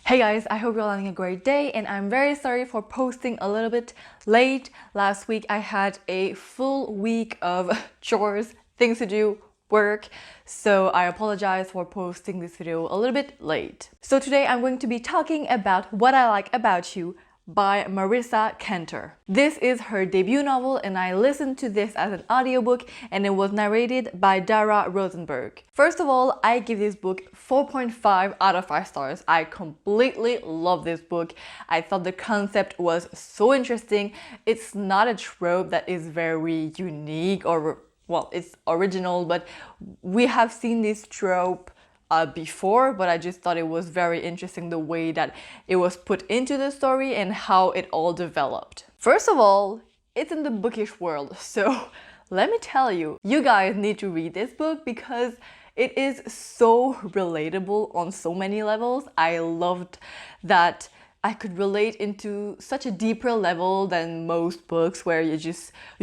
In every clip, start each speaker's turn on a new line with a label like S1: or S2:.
S1: Hey guys, I hope you're having a great day, and I'm very sorry for posting a little bit late. Last week I had a full week of chores, things to do, work, so I apologize for posting this video a little bit late. So today I'm going to be talking about What I Like About You by Marisa Kanter. This is her debut novel, and I listened to this as an audiobook, and it was narrated by Dara Rosenberg. First of all, I give this book 4.5 out of 5 stars. I completely love this book. I thought the concept was so interesting. It's not a trope that is very unique or, well, it's original, but we have seen this trope before, but I just thought it was very interesting the way that it was put into the story and how it all developed. First of all, it's in the bookish world, so let me tell you, you guys need to read this book because it is so relatable on so many levels. I loved that I could relate into such a deeper level than most books where you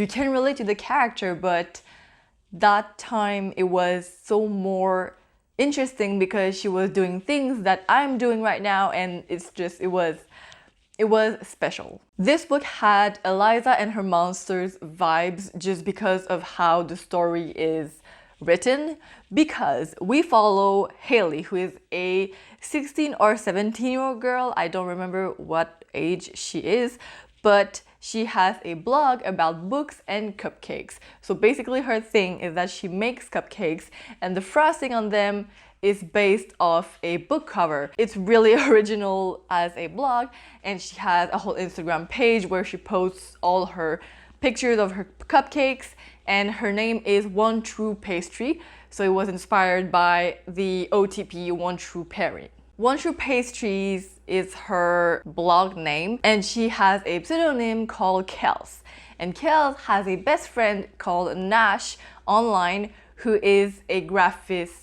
S1: can relate to the character, but that time it was so more interesting because she was doing things that I'm doing right now, and it was special. This book had Eliza and her monsters vibes just because of how the story is written, because we follow Haley, who is a 16 or 17-year-old girl. I don't remember what age she is, but she has a blog about books and cupcakes. So basically her thing is that she makes cupcakes and the frosting on them is based off a book cover. It's really original as a blog, and she has a whole Instagram page where she posts all her pictures of her cupcakes, and her name is One True Pastry. So it was inspired by the OTP One True Pairing. One True Pastries is her blog name, and she has a pseudonym called Kels. And Kels has a best friend called Nash online, who is a graphic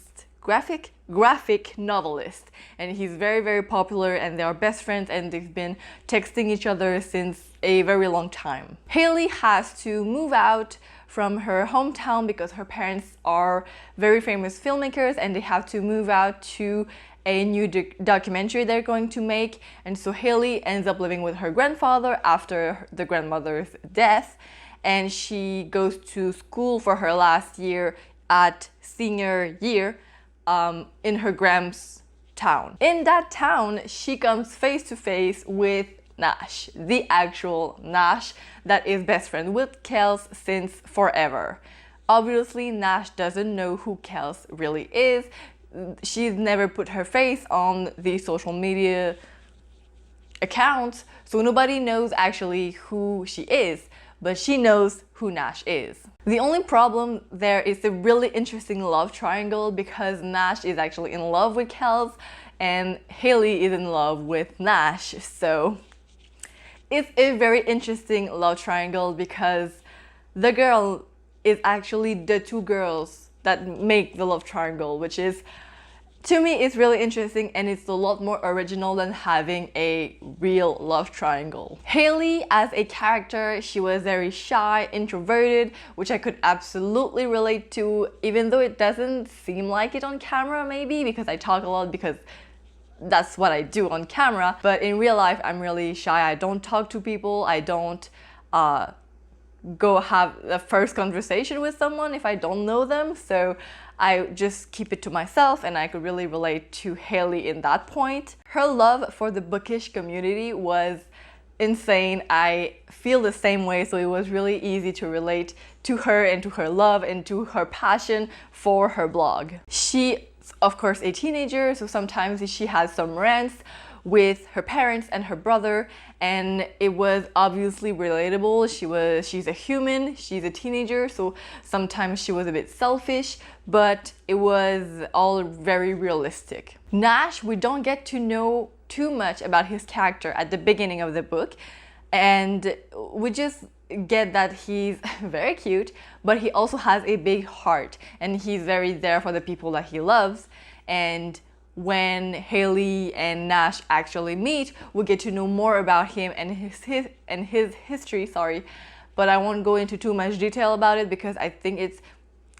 S1: novelist, and he's very, very popular, and they are best friends, and they've been texting each other since a very long time. Haley has to move out from her hometown because her parents are very famous filmmakers, and they have to move out to a new documentary they're going to make. And so Haley ends up living with her grandfather after the grandmother's death, and she goes to school for her last year at senior year in her grand's town. In that town, she comes face to face with Nash, the actual Nash that is best friend with Kels since forever. Obviously, Nash doesn't know who Kels really is. She's never put her face on the social media accounts, so nobody knows actually who she is, but she knows who Nash is. The only problem there is a really interesting love triangle because Nash is actually in love with Kels and Haley is in love with Nash. So it's a very interesting love triangle because the girl is actually the two girls that make the love triangle, which is, to me, it's really interesting, and it's a lot more original than having a real love triangle. Haley, as a character, she was very shy, introverted, which I could absolutely relate to, even though it doesn't seem like it on camera, maybe, because I talk a lot because that's what I do on camera. But in real life, I'm really shy. I don't talk to people. I don't go have the first conversation with someone if I don't know them. So I just keep it to myself, and I could really relate to Haley in that point. Her love for the bookish community was insane. I feel the same way, so it was really easy to relate to her and to her love and to her passion for her blog. She's of course a teenager, so sometimes she has some rants with her parents and her brother, and it was obviously relatable. She's a human, she's a teenager, so sometimes she was a bit selfish, but it was all very realistic. Nash, we don't get to know too much about his character at the beginning of the book, and we just get that he's very cute, but he also has a big heart, and he's very there for the people that he loves. And when Haley and Nash actually meet, we get to know more about him and his history, but I won't go into too much detail about it because I think it's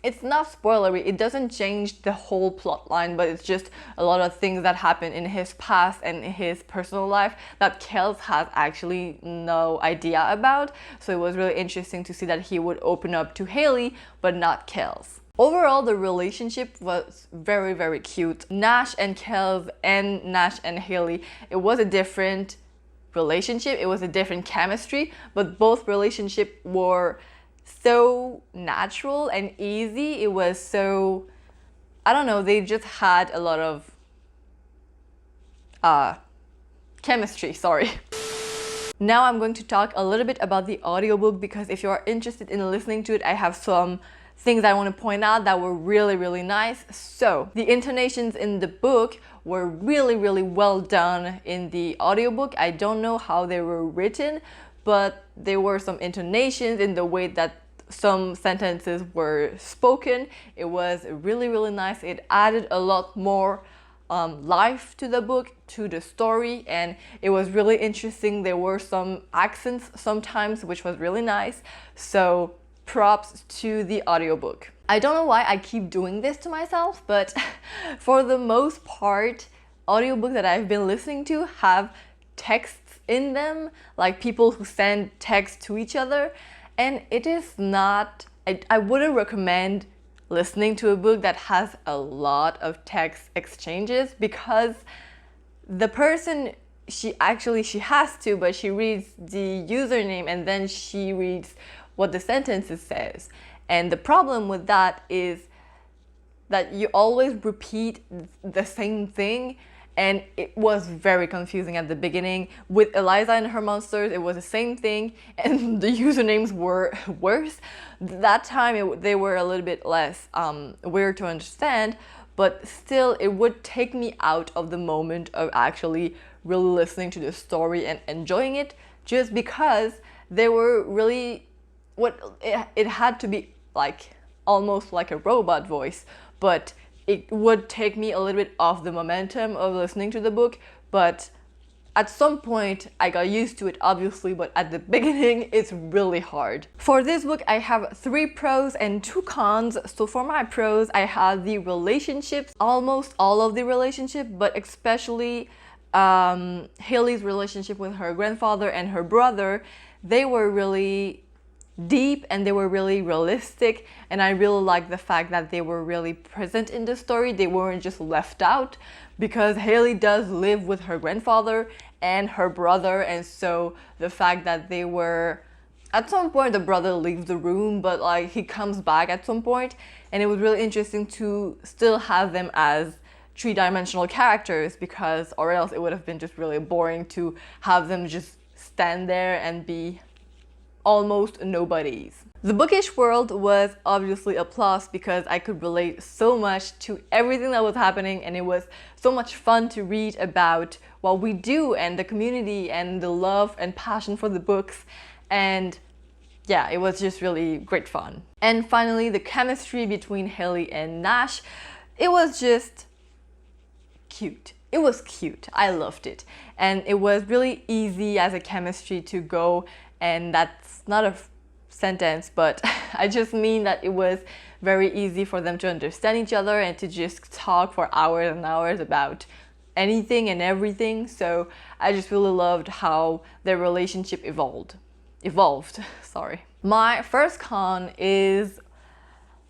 S1: it's not spoilery, it doesn't change the whole plot line, but it's just a lot of things that happen in his past and in his personal life that Kels has actually no idea about. So it was really interesting to see that he would open up to Haley but not Kels. Overall, the relationship was very, very cute. Nash and Kels and Nash and Haley, it was a different relationship, it was a different chemistry, but both relationships were so natural and easy. It was so, I don't know, they just had a lot of chemistry, sorry. Now I'm going to talk a little bit about the audiobook, because if you are interested in listening to it, I have some things I want to point out that were really, really nice. So the intonations in the book were really, really well done in the audiobook. I don't know how they were written, but there were some intonations in the way that some sentences were spoken. It was really, really nice. It added a lot more life to the book, to the story, and it was really interesting. There were some accents sometimes, which was really nice. So props to the audiobook. I don't know why I keep doing this to myself, but for the most part, audiobooks that I've been listening to have texts in them, like people who send text to each other, and it is not, I wouldn't recommend listening to a book that has a lot of text exchanges, because the person, she has to, but she reads the username and then she reads what the sentences says. And the problem with that is that you always repeat the same thing, and it was very confusing at the beginning. With Eliza and her monsters, it was the same thing, and the usernames were worse. That time they were a little bit less weird to understand, but still it would take me out of the moment of actually really listening to the story and enjoying it, just because they were really, it had to be like almost like a robot voice, but it would take me a little bit off the momentum of listening to the book. But at some point I got used to it, obviously, but at the beginning it's really hard. For this book I have 3 pros and 2 cons. So for my pros, I have the relationships, almost all of the relationship, but especially Haley's relationship with her grandfather and her brother. They were really deep and they were really realistic, and I really like the fact that they were really present in the story. They weren't just left out, because Haley does live with her grandfather and her brother, and so the fact that they were, at some point the brother leaves the room, but like he comes back at some point, and it was really interesting to still have them as 3-dimensional characters, because or else it would have been just really boring to have them just stand there and be almost nobodies. The bookish world was obviously a plus, because I could relate so much to everything that was happening, and it was so much fun to read about what we do and the community and the love and passion for the books. And yeah, it was just really great fun. And finally, the chemistry between Haley and Nash, it was just cute. It was cute. I loved it. And it was really easy as a chemistry to go, and that's not a sentence, but I just mean that it was very easy for them to understand each other and to just talk for hours and hours about anything and everything. So I just really loved how their relationship evolved. Sorry. My first con is,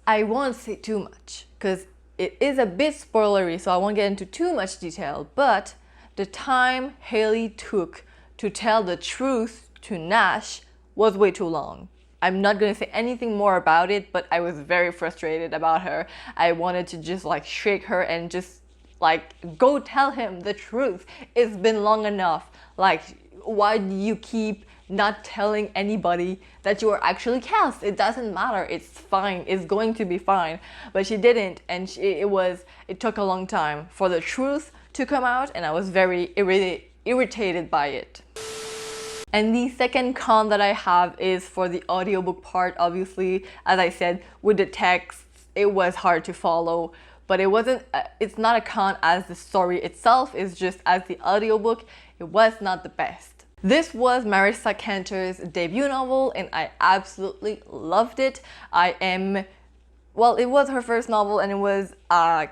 S1: I won't say too much because it is a bit spoilery, so I won't get into too much detail, but the time Haley took to tell the truth to Nash was way too long. I'm not going to say anything more about it, but I was very frustrated about her. I wanted to just like shake her and just like, go tell him the truth. It's been long enough. Like, why do you keep not telling anybody that you are actually Kels? It doesn't matter. It's fine. It's going to be fine. But she didn't, and it took a long time for the truth to come out, and I was very irritated by it. And the second con that I have is for the audiobook part. Obviously, as I said, with the text, it was hard to follow, but it's not a con as the story itself, is just as the audiobook, it was not the best. This was Marisa Kanter's debut novel, and I absolutely loved it. I am well, it was her first novel, and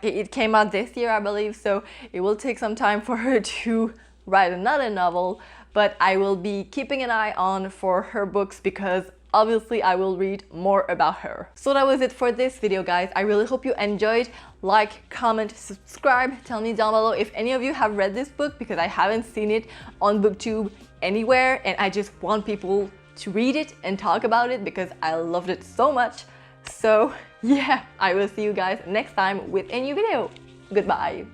S1: it came out this year, I believe, so it will take some time for her to write another novel, but I will be keeping an eye on for her books because obviously I will read more about her. So that was it for this video, guys. I really hope you enjoyed. Like, comment, subscribe. Tell me down below if any of you have read this book, because I haven't seen it on BookTube anywhere, and I just want people to read it and talk about it because I loved it so much. So yeah, I will see you guys next time with a new video. Goodbye.